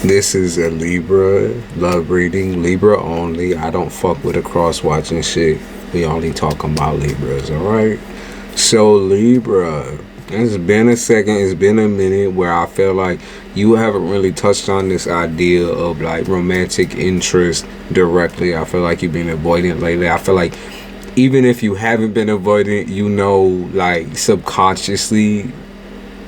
This is a Libra love reading, Libra only. I don't fuck with the cross watching shit. We only talking about Libras, alright? So Libra, it's been a second, it's been a minute where I feel like you haven't really touched on this idea of like romantic interest directly. I feel like you've been avoidant lately. I feel like even if you haven't been avoidant, you know, like subconsciously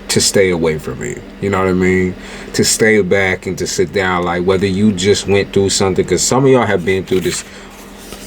to stay away from it. You know what I mean? To stay back and to sit down, like whether you just went through something, because some of y'all have been through this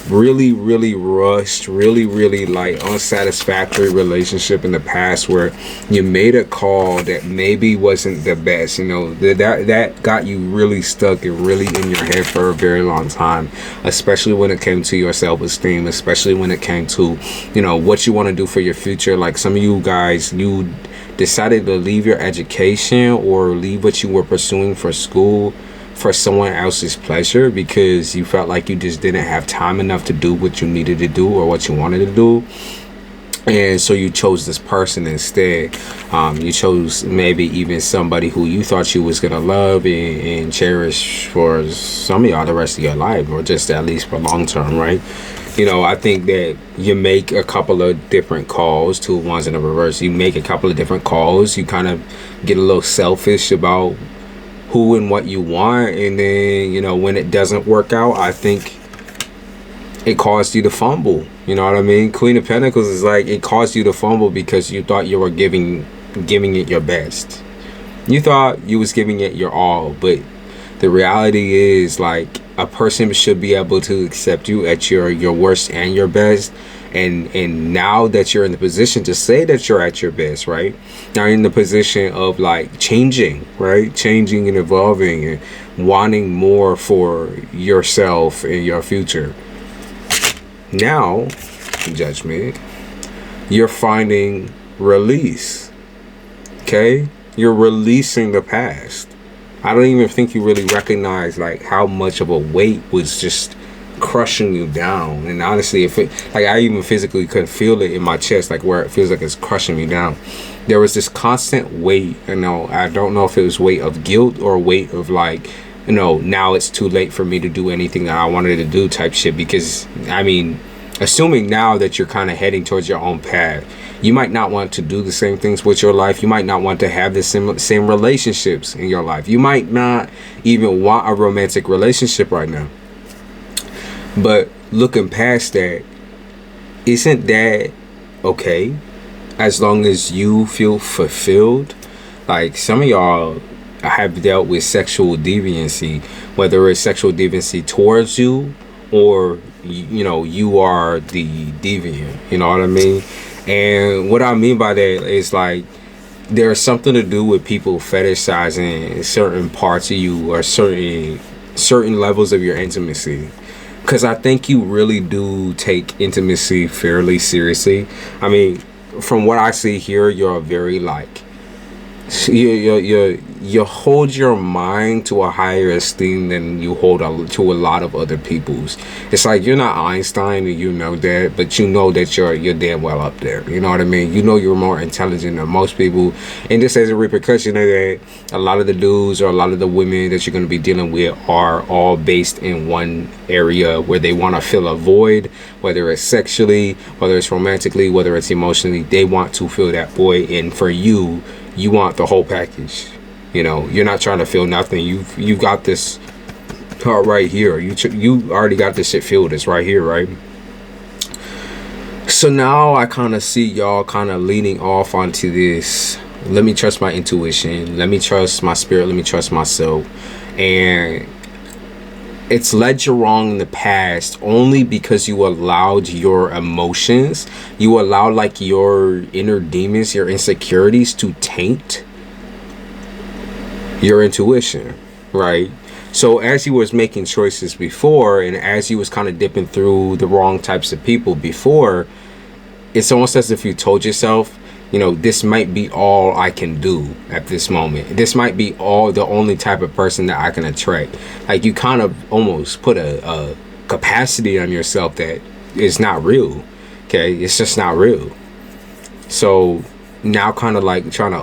really rushed, really like unsatisfactory relationship in the past where you made a call that maybe wasn't the best, you know, that got you really stuck and really in your head for a very long time, especially when it came to your self-esteem, especially when it came to, you know, what you want to do for your future. Like some of you guys, you decided to leave your education or leave what you were pursuing for school for someone else's pleasure because you felt like you just didn't have time enough to do what you needed to do or what you wanted to do. And so you chose this person instead. You chose maybe even somebody who you thought you was gonna love and cherish for some of y'all the rest of your life, or just at least for long term, right? You know, I think that you make a couple of different calls, two ones in the reverse. You make a couple of different calls. You kind of get a little selfish about who and what you want, and then, you know, when it doesn't work out, I think it caused you to fumble. You know what I mean? Queen of Pentacles is like, it caused you to fumble because you thought you were giving it your best. You thought you was giving it your all, but the reality is, like, a person should be able to accept you at your worst and your best. And now that you're in the position to say that you're at your best, right? Now you're in the position of like changing, right? Changing and evolving and wanting more for yourself and your future. Now, Judgment, you're finding release, okay? You're releasing the past. I don't even think you really recognize like how much of a weight was just crushing you down. And honestly, if it, like, I even physically could feel it in my chest, like where it feels like it's crushing me down. There was this constant weight, you know, I don't know if it was weight of guilt or weight of like, you know, now it's too late for me to do anything that I wanted to do type shit. Because I mean, assuming now that you're kind of heading towards your own path, you might not want to do the same things with your life. You might not want to have the same relationships in your life. You might not even want a romantic relationship right now. But looking past that, isn't that okay? As long as you feel fulfilled. Like some of y'all have dealt with sexual deviancy, whether it's sexual deviancy towards you or, you know, you are the deviant. You know what I mean? And what I mean by that is like, there's something to do with people fetishizing certain parts of you or certain levels of your intimacy. Because I think you really do take intimacy fairly seriously. I mean, from what I see here, you're very like, you hold your mind to a higher esteem than you hold to a lot of other people's. It's like you're not Einstein and you know that, but you know that you're damn well up there. You know what I mean? You know you're more intelligent than most people, and just as a repercussion of that, a lot of the dudes or a lot of the women that you're going to be dealing with are all based in one area where they want to fill a void, whether it's sexually, whether it's romantically, whether it's emotionally. They want to fill that void, and for you, you want the whole package. You know, you're not trying to feel nothing. You've got this part right here. You already got this shit filled. It's right here, right? So now I kind of see y'all kind of leaning off onto this. Let me trust my intuition. Let me trust my spirit. Let me trust myself. And it's led you wrong in the past only because you allowed your emotions, you allowed like your inner demons, your insecurities to taint your intuition, right? So as you was making choices before, and as you was kind of dipping through the wrong types of people before, it's almost as if you told yourself, you know, this might be all I can do at this moment. This might be the only type of person that I can attract. Like you kind of almost put a capacity on yourself that is not real. Okay, it's just not real. So now kind of like trying to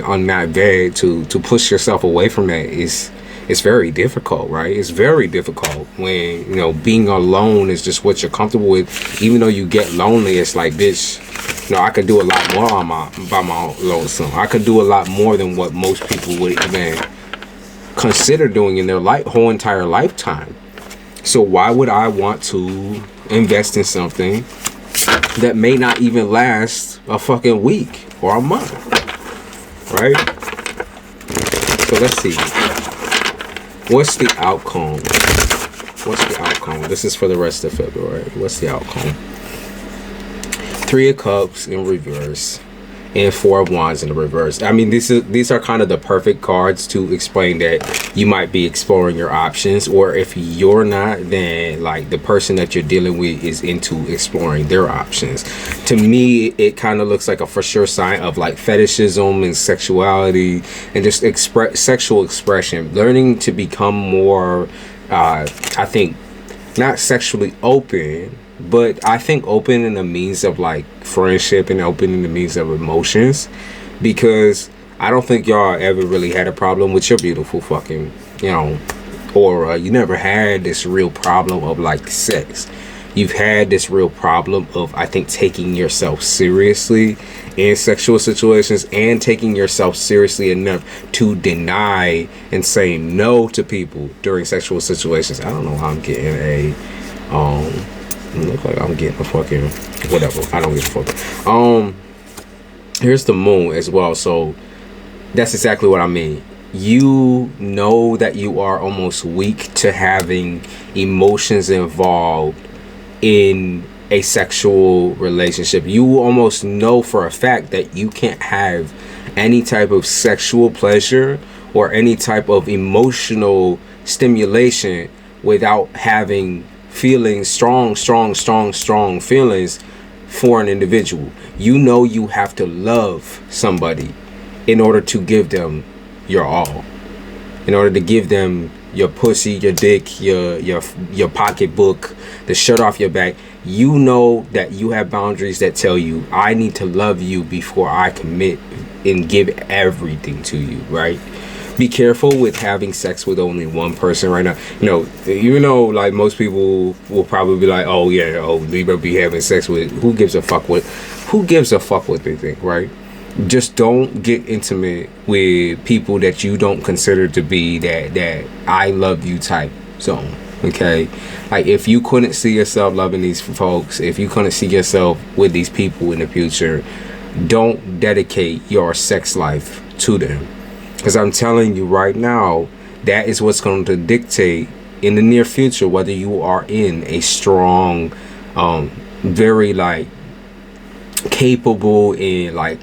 unmap that to push yourself away from that is it's very difficult, right? It's very difficult when, you know, being alone is just what you're comfortable with. Even though you get lonely, it's like, bitch, you know, I could do a lot more on by my lonesome. I could do a lot more than what most people would even consider doing in their whole entire lifetime. So why would I want to invest in something that may not even last a fucking week or a month, right? So let's see. What's the outcome? What's the outcome? This is for the rest of February. What's the outcome? 3 of Cups in reverse and 4 of Wands in the reverse. I mean, these are kind of the perfect cards to explain that you might be exploring your options, or if you're not, then like the person that you're dealing with is into exploring their options. To me, it kind of looks like a for sure sign of like fetishism and sexuality and just sexual expression, learning to become more I think not sexually open, but I think open in the means of like friendship and open in the means of emotions, because I don't think y'all ever really had a problem with your beautiful fucking, you know, aura. You never had this real problem of like sex. You've had this real problem of, I think, taking yourself seriously in sexual situations and taking yourself seriously enough to deny and say no to people during sexual situations. I don't know how I'm getting look like I'm getting a fucking whatever. I don't give a fuck. Here's the moon as well. So that's exactly what I mean. You know that you are almost weak to having emotions involved in a sexual relationship. You almost know for a fact that you can't have any type of sexual pleasure or any type of emotional stimulation without having feelings, strong feelings for an individual. You know you have to love somebody in order to give them your all, in order to give them your pussy, your dick, your pocketbook, the shirt off your back. You know that you have boundaries that tell you, I need to love you before I commit and give everything to you, right? Be careful with having sex with only one person right now. You know, even though like most people will probably be like, oh yeah, oh, Libra be having sex with, who gives a fuck what they think, right? Just don't get intimate with people that you don't consider to be that I love you type zone. Okay, like if you couldn't see yourself loving these folks, if you couldn't see yourself with these people in the future, don't dedicate your sex life to them, because I'm telling you right now, that is what's going to dictate in the near future whether you are in a strong, very like capable and like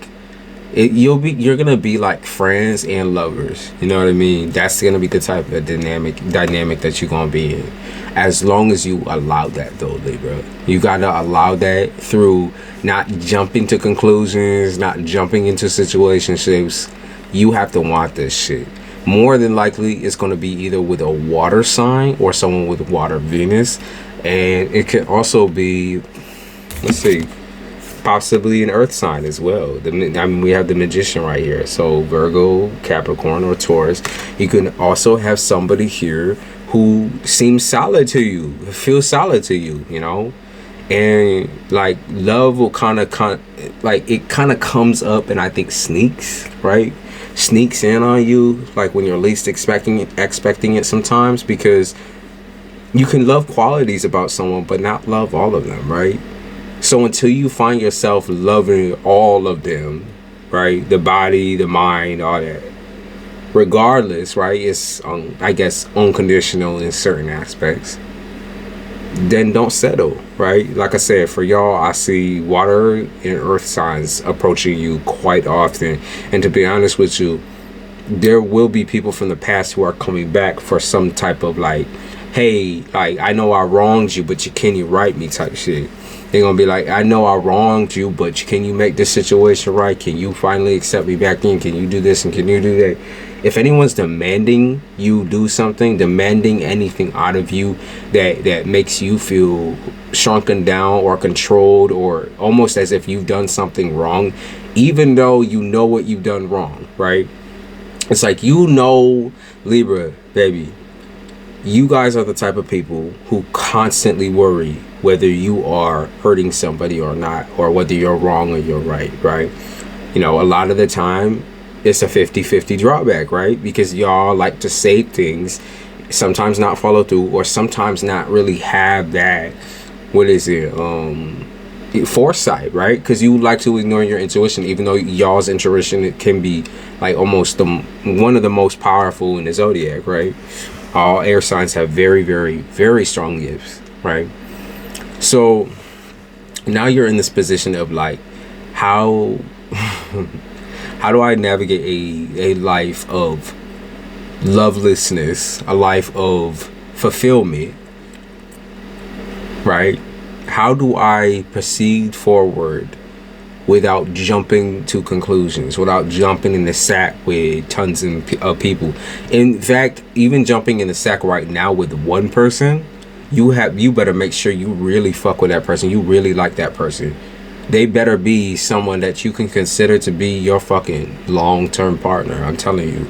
you're gonna be like friends and lovers, you know what I mean? That's gonna be the type of dynamic that you're gonna be in, as long as you allow that though, Libra. You gotta allow that through not jumping to conclusions, not jumping into situationships. You have to want this shit. More than likely it's gonna be either with a water sign or someone with water Venus, and it could also be, let's see, possibly an earth sign as well. I mean, we have the Magician right here, so Virgo, Capricorn, or Taurus. You can also have somebody here who seems solid to you, feels solid to you, you know, and like love will kind of comes up and I think sneaks in on you, like when you're least expecting it sometimes, because you can love qualities about someone but not love all of them, right? So until you find yourself loving all of them, right, the body, the mind, all that, regardless, right, it's I guess unconditional in certain aspects, then don't settle, right? Like I said, for y'all, I see water and earth signs approaching you quite often, and to be honest with you, there will be people from the past who are coming back for some type of like, hey, like, I know I wronged you, but can you right me type shit. They're gonna be like, I know I wronged you, but can you make this situation right? Can you finally accept me back in? Can you do this and can you do that? If anyone's demanding you do something, demanding anything out of you that makes you feel shrunken down or controlled or almost as if you've done something wrong, even though you know what you've done wrong, right? It's like, you know, Libra, baby, you guys are the type of people who constantly worry whether you are hurting somebody or not, or whether you're wrong or you're right, right? You know, a lot of the time, it's a 50-50 drawback, right? Because y'all like to say things, sometimes not follow through, or sometimes not really have that, what is it, foresight, right? Because you like to ignore your intuition, even though y'all's intuition can be like almost one of the most powerful in the zodiac, right? All air signs have very, very, very strong gifts, right? So now you're in this position of like, how how do I navigate a life of lovelessness, a life of fulfillment, right? How do I proceed forward without jumping to conclusions, without jumping in the sack with tons of people? In fact, even jumping in the sack right now with one person, you better make sure you really fuck with that person, you really like that person. They better be someone that you can consider to be your fucking long-term partner. I'm telling you,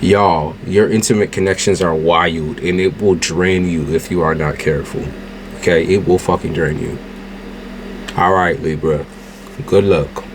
y'all, your intimate connections are wild, and it will drain you if you are not careful. Okay, it will fucking drain you. All right, Libra, good luck.